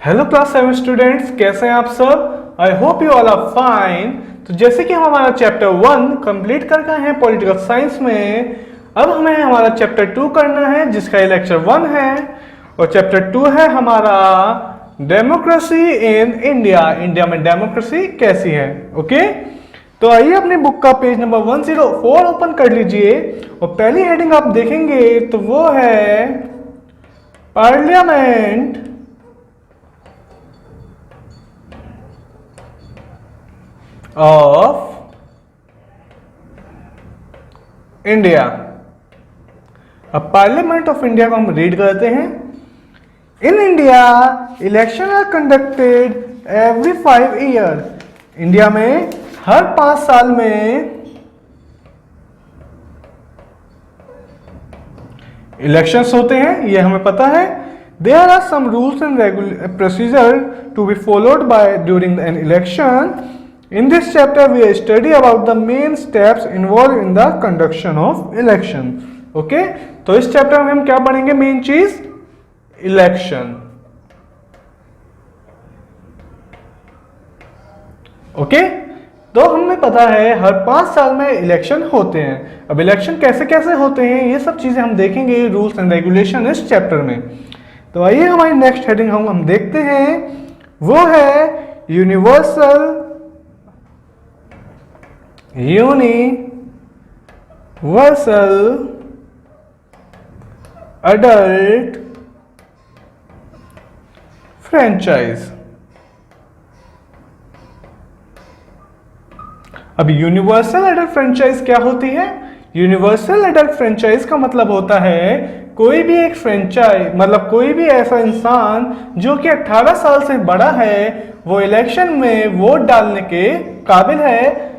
Hello class 7 students, कैसे हैं आप सब। I hope you all are fine. तो जैसे कि हम हमारा चैप्टर 1 कंप्लीट कर गए हैं पॉलिटिकल साइंस में, अब हमें हमारा चैप्टर 2 करना है जिसका ये लेक्चर 1 है। और चैप्टर 2 है हमारा डेमोक्रेसी इन इंडिया। इंडिया में डेमोक्रेसी कैसी है। ओके, तो आइए अपनी बुक का पेज नंबर 104 ओपन कर लीजिए और पहली हेडिंग आप देखेंगे तो वो है पार्लियामेंट ऑफ इंडिया। अब पार्लियामेंट ऑफ इंडिया को हम रीड करते हैं। In India election are conducted every 5 year. India में हर 5 साल में इलेक्शंस होते हैं, ये हमें पता है। There are some rules and procedure to be followed by during an election. In this chapter, we study about the main steps involved in the conduction of election. Okay? तो इस चैप्टर में हम क्या पढ़ेंगे? मेन चीज election. Okay, तो हमें पता है हर 5 साल में इलेक्शन होते हैं। अब इलेक्शन कैसे कैसे होते हैं ये सब चीजें हम देखेंगे, रूल्स एंड रेगुलेशन इस चैप्टर में। तो आइए हमारी नेक्स्ट हेडिंग हम देखते हैं, वो है यूनिवर्सल अडल्ट फ्रेंचाइज। अब यूनिवर्सल अडल्ट फ्रेंचाइज क्या होती है? यूनिवर्सल अडल्ट फ्रेंचाइज का मतलब होता है कोई भी एक फ्रेंचाइज, मतलब कोई भी ऐसा इंसान जो कि 18 साल से बड़ा है वो इलेक्शन में वोट डालने के काबिल है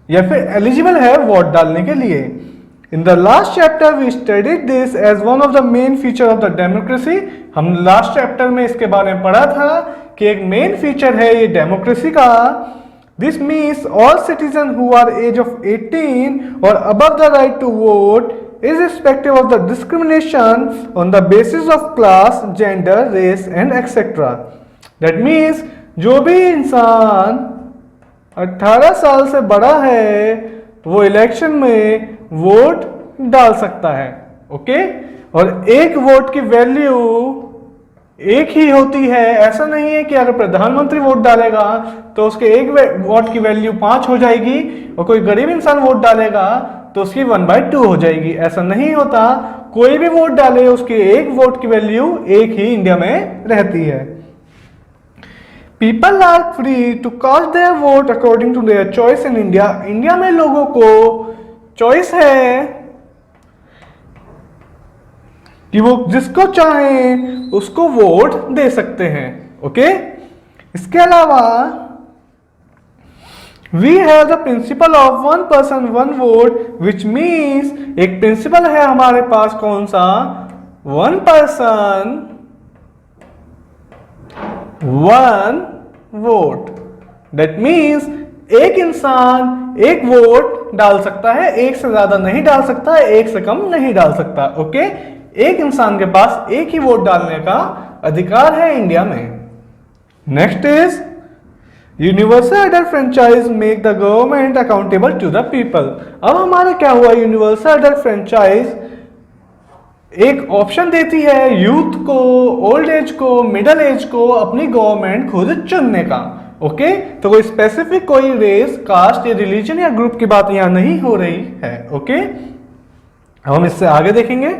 या फिर एलिजिबल है वोट डालने के लिए। In the last chapter we studied this as one of the main feature of the democracy. हम लास्ट चैप्टर में इसके बारे में पढ़ा था कि एक मेन फीचर है ये डेमोक्रेसी का। This means all citizen who are age of 18 और above the right to vote irrespective of the discrimination on the basis of class, gender, race and etc. That means जो भी इंसान 18 साल से बड़ा है वो इलेक्शन में वोट डाल सकता है। ओके, और एक वोट की वैल्यू एक ही होती है। ऐसा नहीं है कि अगर प्रधानमंत्री वोट डालेगा तो उसके एक वोट की वैल्यू 5 हो जाएगी और कोई गरीब इंसान वोट डालेगा तो उसकी 1/2 हो जाएगी। ऐसा नहीं होता, कोई भी वोट डाले उसके एक वोट की वैल्यू एक ही इंडिया में रहती है। People are free to cast their vote according to their choice in India. India में लोगों को चॉइस है कि वो जिसको चाहें उसको वोट दे सकते हैं। ओके, इसके अलावा we have the principle of 1 person 1 vote, which means एक प्रिंसिपल है हमारे पास, कौन सा? 1 person 1 वोट। दैट मीन्स एक इंसान एक वोट डाल सकता है, एक से ज्यादा नहीं डाल सकता है, एक से कम नहीं डाल सकता। ओके, एक इंसान के पास एक ही वोट डालने का अधिकार है इंडिया में। Next is universal adult franchise make the government accountable to the people. अब हमारा क्या हुआ? यूनिवर्सल अडल्ट फ्रेंचाइज एक ऑप्शन देती है यूथ को, ओल्ड एज को, मिडिल एज को अपनी गवर्नमेंट खुद चुनने का। ओके, तो कोई स्पेसिफिक कोई रेस, कास्ट या रिलीजन या ग्रुप की बात यहां नहीं हो रही है। ओके, अब हम इससे आगे देखेंगे।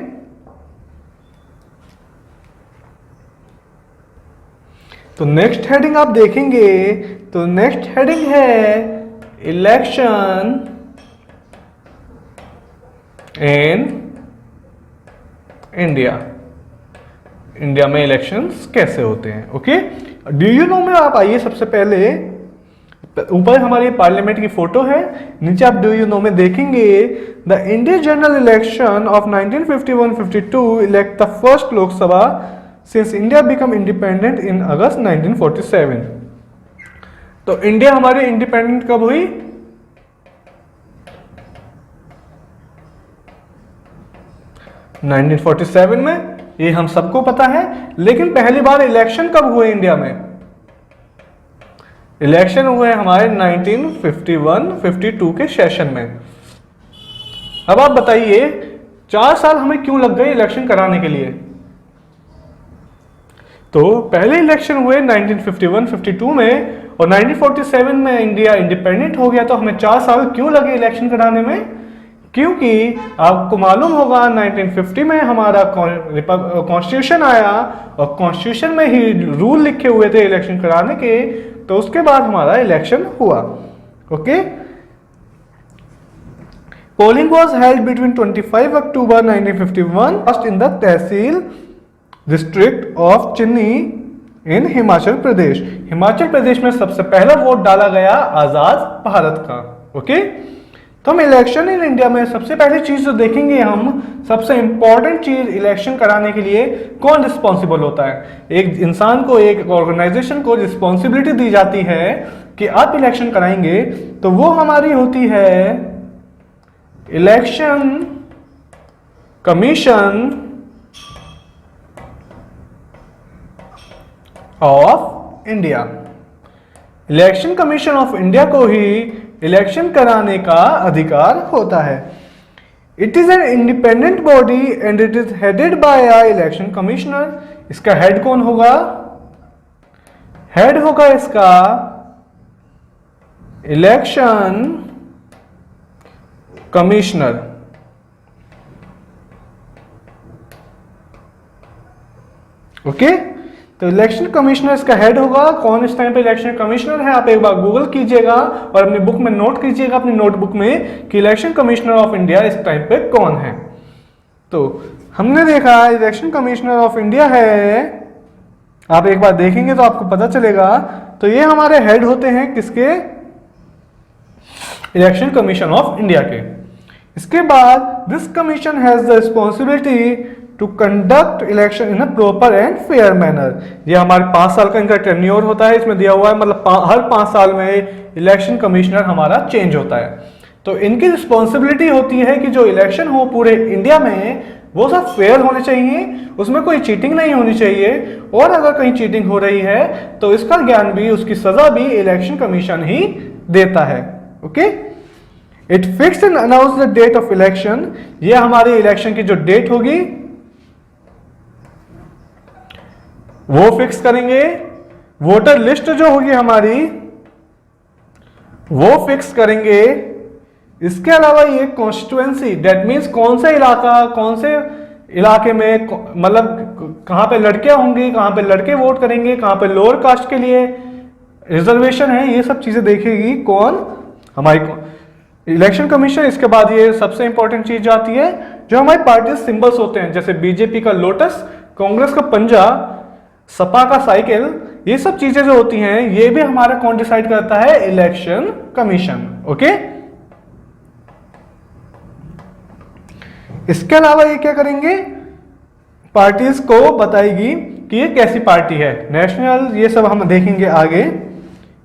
तो नेक्स्ट हेडिंग आप देखेंगे तो नेक्स्ट हेडिंग है इलेक्शन इन इंडिया। इंडिया में इलेक्शंस कैसे होते हैं। ओके, डू यू नो में आप आइए, सबसे पहले ऊपर हमारी पार्लियामेंट की फोटो है, नीचे आप डू यू नो में देखेंगे the Indian general election of 1951-52 elect the first Lok Sabha since India become independent in August 1947। तो इंडिया हमारी इंडिपेंडेंट कब हुई? 1947 में। ये हम सबको पता है। लेकिन पहली बार इलेक्शन कब हुए इंडिया में? इलेक्शन हुए हमारे 1951-52 के सेशन में। अब आप बताइए 4 साल हमें क्यों लग गए इलेक्शन कराने के लिए? तो पहले इलेक्शन हुए 1951-52 में और 1947 में इंडिया इंडिपेंडेंट हो गया। तो हमें 4 साल क्यों लगे इलेक्शन कराने में? क्योंकि आपको मालूम होगा 1950 में हमारा कॉन्स्टिट्यूशन आया और कॉन्स्टिट्यूशन में ही रूल लिखे हुए थे इलेक्शन कराने के। तो उसके बाद हमारा इलेक्शन हुआ। Okay, polling was held between 25 October 1951 first in the tehsil district of चिन्नी इन हिमाचल प्रदेश। हिमाचल प्रदेश में सबसे पहला वोट डाला गया आजाद भारत का। ओके, तो हम इलेक्शन इन इंडिया में सबसे पहली चीज जो देखेंगे, हम सबसे इंपॉर्टेंट चीज इलेक्शन कराने के लिए कौन रिस्पॉन्सिबल होता है। एक इंसान को, एक ऑर्गेनाइजेशन को रिस्पॉन्सिबिलिटी दी जाती है कि आप इलेक्शन कराएंगे, तो वो हमारी होती है election commission of India. Election commission of India को ही इलेक्शन कराने का अधिकार होता है। It is an independent body and it is headed by a election commissioner. इसका हेड कौन होगा? हेड होगा इसका इलेक्शन कमिश्नर। ओके, तो इलेक्शन कमिश्नर इसका हेड होगा। कौन इस टाइम पे इलेक्शन कमिश्नर है? आप एक बार गूगल कीजिएगा और अपनी बुक में नोट कीजिएगा, अपनी नोटबुक में, कि इलेक्शन कमिश्नर ऑफ इंडिया इस टाइम पे कौन है। तो हमने देखा इलेक्शन कमिश्नर ऑफ इंडिया है। आप एक बार देखेंगे तो आपको पता चलेगा। तो ये हमारे हेड होते हैं किसके? इलेक्शन कमीशन ऑफ इंडिया के। इसके बाद this commission has the responsibility to conduct election in a proper and fair manner. ये हमारे 5 साल का इनका टेन्योर होता है, इसमें दिया हुआ है, मतलब हर 5 साल में इलेक्शन कमिश्नर हमारा चेंज होता है। तो इनकी रिस्पॉन्सिबिलिटी होती है कि जो इलेक्शन हो पूरे इंडिया में वो सब फेयर होने चाहिए, उसमें कोई चीटिंग नहीं होनी चाहिए, और अगर कहीं चीटिंग हो रही है तो इसका ज्ञान भी, उसकी सजा भी इलेक्शन कमीशन ही देता है। Okay, it fix and announce the date of election. ये हमारी इलेक्शन की जो डेट होगी वो फिक्स करेंगे। वोटर लिस्ट जो होगी हमारी वो फिक्स करेंगे। इसके अलावा ये कॉन्स्टिट्यूएंसी, डेट मीन्स कौन सा इलाका, कौन से इलाके में, मतलब कहां पे लड़कियां होंगी, कहां पे लड़के वोट करेंगे, कहां पे लोअर कास्ट के लिए रिजर्वेशन है, ये सब चीजें देखेगी कौन? हमारी इलेक्शन कमीशन। इसके बाद ये सबसे इंपॉर्टेंट चीज जो आती है, जो हमारी पार्टी सिंबल्स होते हैं, जैसे बीजेपी का लोटस, कांग्रेस का पंजा, सपा का साइकिल, ये सब चीजें जो होती हैं ये भी हमारा कौन डिसाइड करता है? Election commission. ओके, इसके अलावा ये क्या करेंगे? पार्टीज को बताएगी कि ये कैसी पार्टी है, नेशनल, ये सब हम देखेंगे आगे।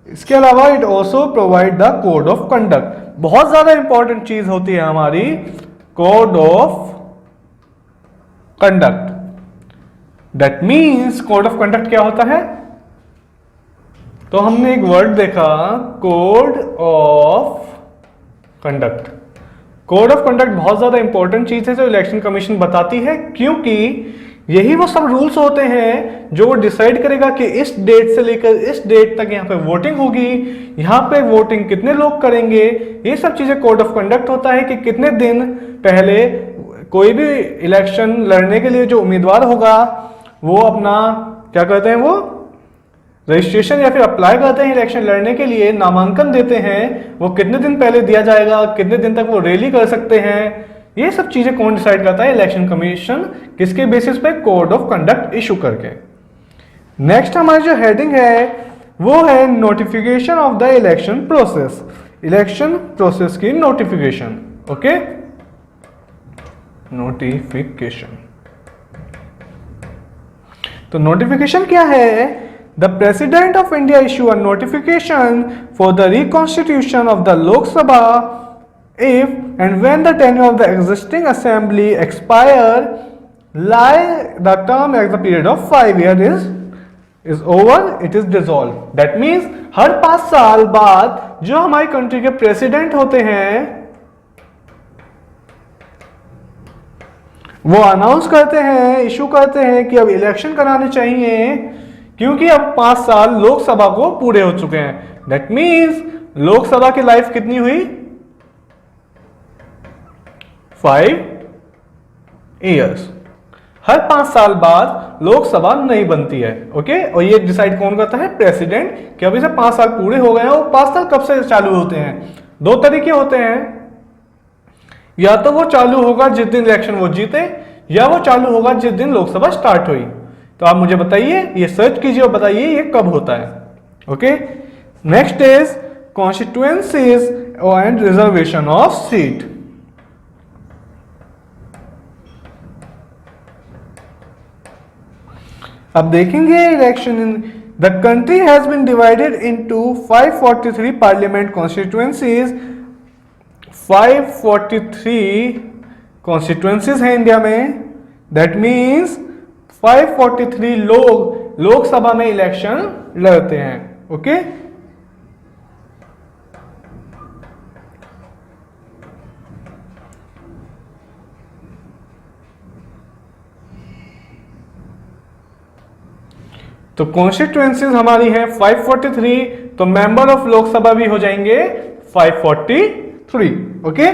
इसके अलावा it also provide the code of conduct. बहुत ज्यादा इंपॉर्टेंट चीज होती है हमारी code of conduct. That means code of conduct क्या होता है? तो हमने एक वर्ड देखा, code of conduct. Code of conduct बहुत ज्यादा इंपॉर्टेंट चीज है जो इलेक्शन कमीशन बताती है, क्योंकि यही वो सब रूल्स होते हैं जो वो डिसाइड करेगा कि इस डेट से लेकर इस डेट तक यहाँ पे वोटिंग होगी, यहाँ पे वोटिंग कितने लोग करेंगे, ये सब चीजें कोड ऑफ कंडक्ट होता है कि कितने दिन पहले कोई भी इलेक्शन लड़ने के लिए जो उम्मीदवार होगा वो अपना क्या कहते हैं, वो रजिस्ट्रेशन या फिर अप्लाई करते हैं इलेक्शन लड़ने के लिए, नामांकन देते हैं, वो कितने दिन पहले दिया जाएगा, कितने दिन तक वो रैली कर सकते हैं, ये सब चीजें कौन डिसाइड करता है? Election commission. किसके बेसिस पे? कोड ऑफ कंडक्ट इशू करके। नेक्स्ट हमारी जो हेडिंग है वो है notification of the election process. Election process की नोटिफिकेशन। Okay, notification. तो नोटिफिकेशन क्या है? The president of India issue a notification for the reconstitution of the Lok Sabha if and when the tenure of the existing assembly expire lie the term as the period of 5 years is over, it is dissolved. That means हर 5 साल बाद जो हमारी country के president होते हैं वो announce करते हैं, इशू करते हैं कि अब इलेक्शन कराने चाहिए, क्योंकि अब 5 साल लोकसभा को पूरे हो चुके हैं। दैट मीन्स लोकसभा की लाइफ कितनी हुई? 5 ईयर्स। हर 5 साल बाद लोकसभा नहीं बनती है। ओके, और ये डिसाइड कौन करता है? प्रेसिडेंट, कि अभी से 5 साल पूरे हो गए हैं। और 5 साल कब से चालू होते हैं? 2 तरीके होते हैं, या तो वो चालू होगा जिस दिन इलेक्शन वो जीते, या वो चालू होगा जिस दिन लोकसभा स्टार्ट हुई। तो आप मुझे बताइए, ये सर्च कीजिए और बताइए ये कब होता है। Okay, next is constituencies and reservation of seat. अब देखेंगे election in the country has been divided into 543 parliament constituencies. 543 constituencies हैं इंडिया में। दैट मीन्स 543 लोग लोकसभा में इलेक्शन लड़ते हैं। ओके, तो कॉन्स्टिट्यूएंसीज हमारी है 543, तो मेंबर ऑफ लोकसभा भी हो जाएंगे 543। Okay,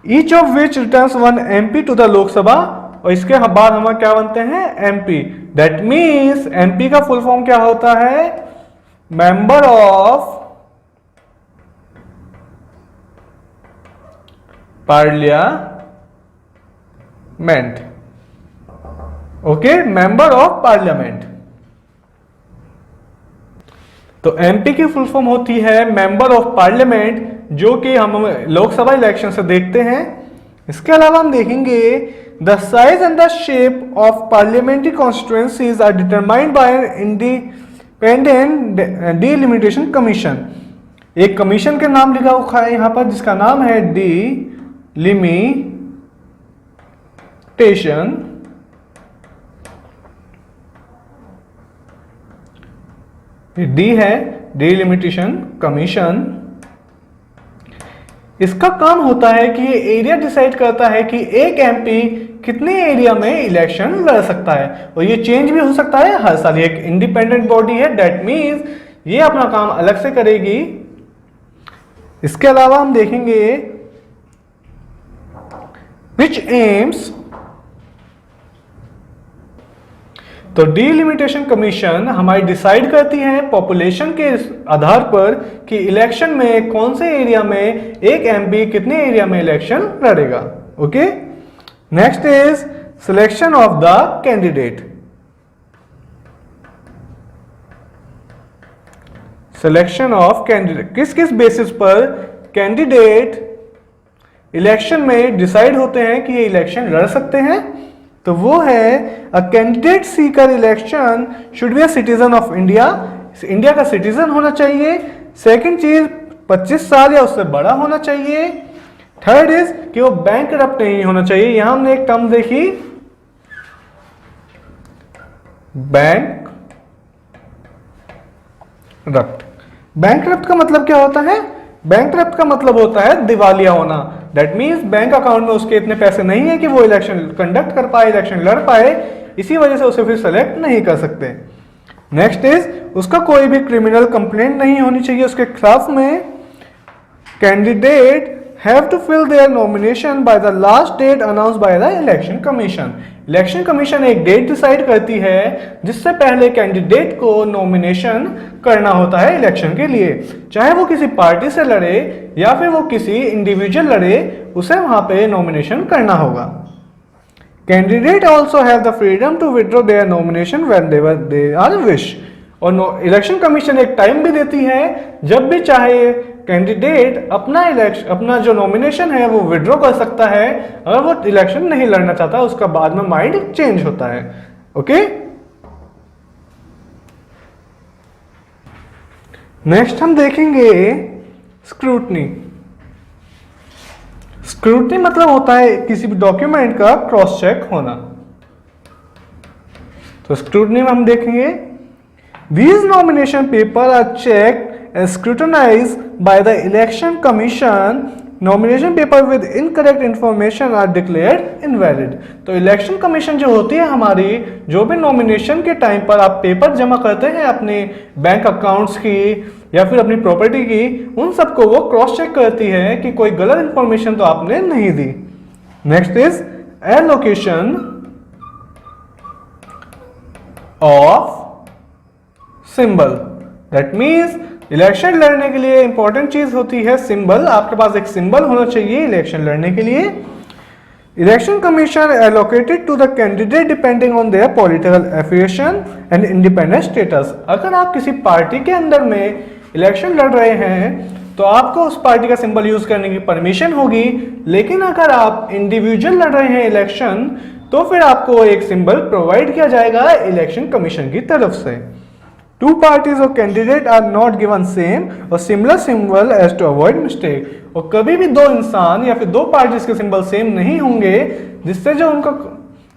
each of which returns 1 MP to the Lok Sabha, और इसके बाद हम क्या बनते हैं? MP। दैट मीन्स MP का फुल फॉर्म क्या होता है? Member of parliament. Okay, member of parliament. तो MP की फुल फॉर्म होती है मेंबर ऑफ पार्लियामेंट, जो कि हम लोकसभा इलेक्शन से देखते हैं। इसके अलावा हम देखेंगे the size and the shape of parliamentary constituencies are determined by independent delimitation commission. एक कमीशन के नाम लिखा हुआ है यहां पर, जिसका नाम है डिलिमिटेशन डी है, डिलिमिटेशन कमीशन। इसका काम होता है कि ये एरिया डिसाइड करता है कि एक MP कितने एरिया में इलेक्शन लड़ सकता है, और ये चेंज भी हो सकता है हर साल। ये एक इंडिपेंडेंट बॉडी है, दैट मीन्स ये अपना काम अलग से करेगी। इसके अलावा हम देखेंगे विच एम्स, तो डिलिमिटेशन कमीशन हमारी डिसाइड करती है पॉपुलेशन के आधार पर कि इलेक्शन में कौन से एरिया में एक MP कितने एरिया में इलेक्शन लड़ेगा। Okay, next is selection of the candidate. Selection of candidate, किस किस बेसिस पर कैंडिडेट इलेक्शन में डिसाइड होते हैं कि ये इलेक्शन लड़ सकते हैं? तो वो है a candidate Sikar election should be a citizen of India, India का सिटीजन होना चाहिए। सेकंड चीज 25 साल या उससे बड़ा होना चाहिए। थर्ड इज कि वो बैंकरप्ट नहीं होना चाहिए। यहां हमने एक टर्म देखी, बैंकरप्ट। बैंकरप्ट का मतलब क्या होता है? बैंकरप्ट का मतलब होता है दिवालिया होना। दैट मीन्स बैंक अकाउंट में उसके इतने पैसे नहीं है कि वो इलेक्शन कंडक्ट कर पाए, इलेक्शन लड़ पाए, इसी वजह से उसे फिर सेलेक्ट नहीं कर सकते। नेक्स्ट इज उसका कोई भी क्रिमिनल कंप्लेंट नहीं होनी चाहिए उसके खिलाफ में। Candidate have to fill their nomination by the last date announce by the election commission. Election commission एक डेट डिसाइड करती है जिससे पहले कैंडिडेट को नॉमिनेशन करना होता है इलेक्शन के लिए, चाहे वो किसी पार्टी से लड़े या फिर वो किसी इंडिविजुअल लड़े, उसे वहां पे नॉमिनेशन करना होगा। Candidate also have the freedom to withdraw their nomination when they are wish. और इलेक्शन कमीशन एक टाइम भी देती है, जब भी चाहे कैंडिडेट अपना जो नॉमिनेशन है वो विड्रॉ कर सकता है। अगर वो इलेक्शन नहीं लड़ना चाहता उसका बाद में माइंड चेंज होता है। ओके, नेक्स्ट हम देखेंगे स्क्रूटनी। स्क्रूटनी मतलब होता है किसी भी डॉक्यूमेंट का क्रॉस चेक होना। तो स्क्रूटनी में हम देखेंगे these nomination papers are checked and scrutinized by the election commission. Nomination paper with incorrect information are declared invalid. तो इलेक्शन कमीशन जो होती है हमारी, जो भी नॉमिनेशन के टाइम पर आप पेपर जमा करते हैं अपने बैंक अकाउंट्स की या फिर अपनी प्रॉपर्टी की, उन सबको वो क्रॉस चेक करती है कि कोई गलत इंफॉर्मेशन तो आपने नहीं दी। Next is allocation of symbol. That means election लड़ने के लिए इंपॉर्टेंट चीज होती है सिंबल। आपके पास एक सिंबल होना चाहिए इलेक्शन लड़ने के लिए। Election commission allocated to the candidate depending on their political affiliation and independent status. अगर आप किसी पार्टी के अंदर में इलेक्शन लड़ रहे हैं तो आपको उस पार्टी का सिंबल यूज करने की परमिशन होगी, लेकिन अगर आप इंडिविजुअल लड़ रहे हैं इलेक्शन तो फिर आपको एक सिंबल प्रोवाइड किया जाएगा इलेक्शन कमीशन की तरफ से। Two parties or candidate are not given same or similar symbol as to avoid mistake। और कभी भी दो इंसान या फिर दो पार्टीज के सिंबल सेम नहीं होंगे जिससे जो उनका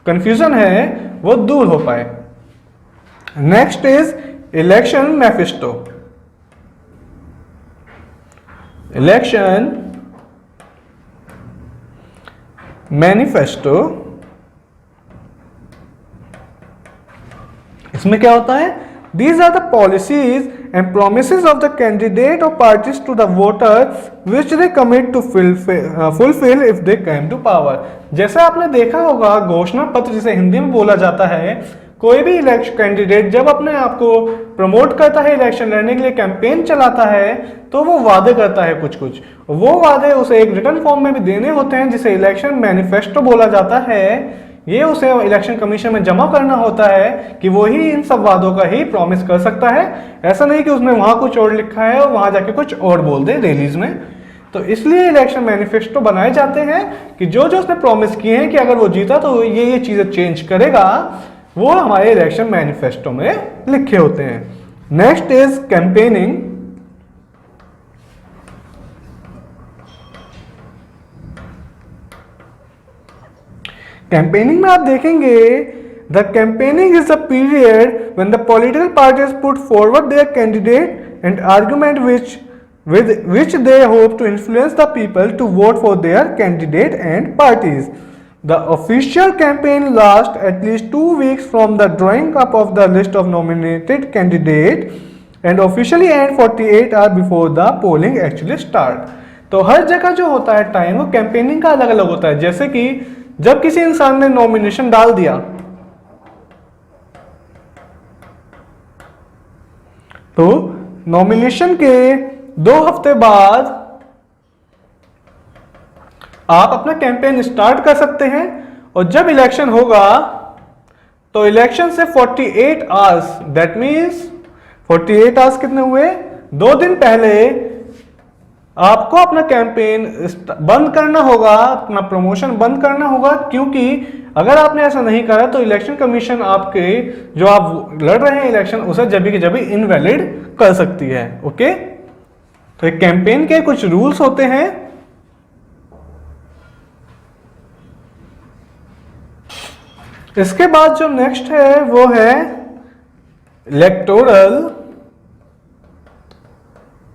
कंफ्यूजन है वो दूर हो पाए। Next is election manifesto. Election manifesto, इसमें क्या होता है? These are the policies and promises of the candidate or parties to the voter which they commit to fulfill if they come to power। जैसे आपने देखा होगा घोषणा पत्र जिसे हिंदी में बोला जाता है, कोई भी इलेक्शन कैंडिडेट जब अपने आप को प्रमोट करता है इलेक्शन लड़ने के लिए कैंपेन चलाता है तो वो वादे करता है कुछ कुछ, वो वादे उसे एक रिटर्न फॉर्म में भी देने होते हैं जिसे इलेक्शन मैनिफेस्टो बोला जाता है। ये उसे इलेक्शन कमीशन में जमा करना होता है कि वो ही इन सब वादों का ही प्रॉमिस कर सकता है। ऐसा नहीं कि उसने वहां कुछ और लिखा है और वहां जाके कुछ और बोल दे रैलीज में। तो इसलिए इलेक्शन मैनिफेस्टो बनाए जाते हैं कि जो जो उसने प्रॉमिस किए हैं कि अगर वो जीता तो ये चीजें चेंज करेगा, वो हमारे इलेक्शन मैनिफेस्टो में लिखे होते हैं। Next is campaigning. कैंपेनिंग में आप देखेंगे the campaigning is the period when the political parties put forward there candidate and argument which they hope to influence the people to vote for their candidate and parties. The official campaign lasts at least 2 weeks from the drawing up of the list of nominated candidate and officially end 48 hours before the polling actually start। तो हर जगह जो होता है time वो campaigning का अलग अलग होता है। जैसे कि जब किसी इंसान ने नॉमिनेशन डाल दिया तो नॉमिनेशन के 2 हफ्ते बाद आप अपना कैंपेन स्टार्ट कर सकते हैं, और जब इलेक्शन होगा तो इलेक्शन से 48 आवर्स, दैट मीन्स 48 आवर्स कितने हुए? 2 दिन पहले आपको अपना कैंपेन बंद करना होगा, अपना प्रमोशन बंद करना होगा, क्योंकि अगर आपने ऐसा नहीं करा तो इलेक्शन कमीशन आपके जो आप लड़ रहे हैं इलेक्शन उसे जब भी इनवैलिड कर सकती है। ओके, तो एक कैंपेन के कुछ रूल्स होते हैं। इसके बाद जो नेक्स्ट है वो है इलेक्टोरल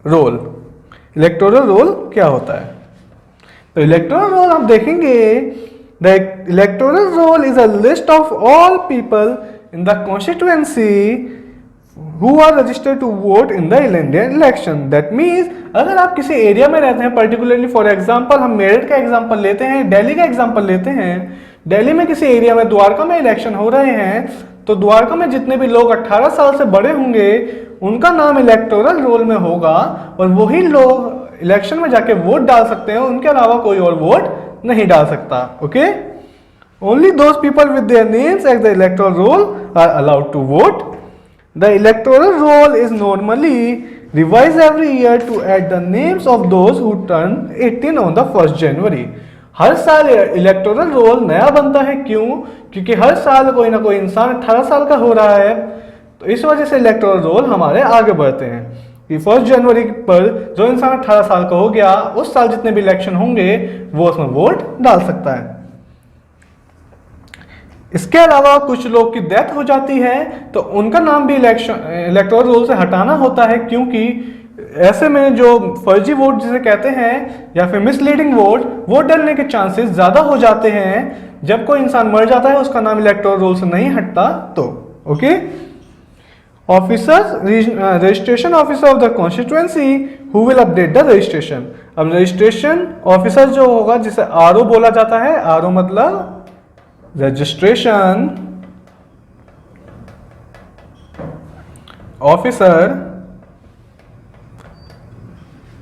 रोल। इलेक्टोरल रोल क्या होता है? तो इलेक्टोरल रोल आप देखेंगे, the electoral roll is a list of all people in the constituency who are registered to vote in the Indian election. That means अगर आप किसी एरिया में रहते हैं, पर्टिकुलरली फॉर एग्जांपल हम मेरठ का एग्जांपल लेते हैं, दिल्ली का एग्जांपल लेते हैं। दिल्ली में किसी एरिया में द्वारका में इलेक्शन हो रहे हैं, तो द्वारका में जितने भी लोग 18 साल से बड़े होंगे उनका नाम इलेक्टोरल रोल में होगा, और वही लोग इलेक्शन में जाके वोट डाल सकते हैं, उनके अलावा कोई और वोट नहीं डाल सकता। Okay, only those people with their names at the electoral roll are allowed to vote. The electoral roll is normally revise every year to add the names of those who turn 18 on the 1 January. हर साल electoral role नया बनता है। क्यों? क्योंकि हर साल कोई ना कोई इंसान 18 साल का हो रहा है, तो इस वजह से इलेक्टोरल रोल हमारे आगे बढ़ते हैं कि 1 जनवरी पर जो इंसान 18 साल का हो गया उस साल जितने भी इलेक्शन होंगे वो उसमें वोट डाल सकता है। इसके अलावा कुछ लोग की डेथ हो जाती है तो उनका नाम भी इलेक्टोरल रोल से हटाना होता है, क्योंकि ऐसे में जो फर्जी वोट जिसे कहते हैं या फिर मिसलीडिंग वोट, वो डलने के चांसेस ज्यादा हो जाते हैं जब कोई इंसान मर जाता है उसका नाम इलेक्टोरल रोल से नहीं हटता तो। Okay, officer, registration officer of the constituency who will update the registration. अब रजिस्ट्रेशन ऑफिसर जो होगा, जिसे आरओ बोला जाता है, आरओ मतलब रजिस्ट्रेशन ऑफिसर,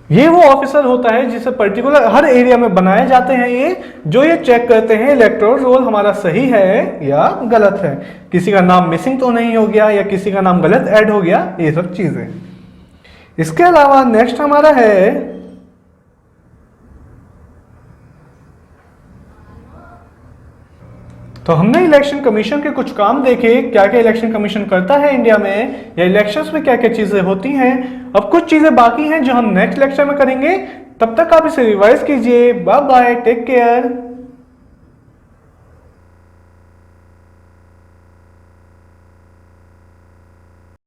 ये वो ऑफिसर होता है जिसे पर्टिकुलर हर एरिया में बनाए जाते हैं ये, जो ये चेक करते हैं इलेक्टोरल रोल हमारा सही है या गलत है, किसी का नाम मिसिंग तो नहीं हो गया या किसी का नाम गलत ऐड हो गया, ये सब चीजें। इसके अलावा नेक्स्ट हमारा है तो हमने इलेक्शन कमीशन के कुछ काम देखे, क्या क्या इलेक्शन कमीशन करता है इंडिया में, या इलेक्शंस में क्या क्या चीजें होती हैं। अब कुछ चीजें बाकी हैं जो हम नेक्स्ट लेक्चर में करेंगे। तब तक आप इसे रिवाइज कीजिए। Bye bye, take care.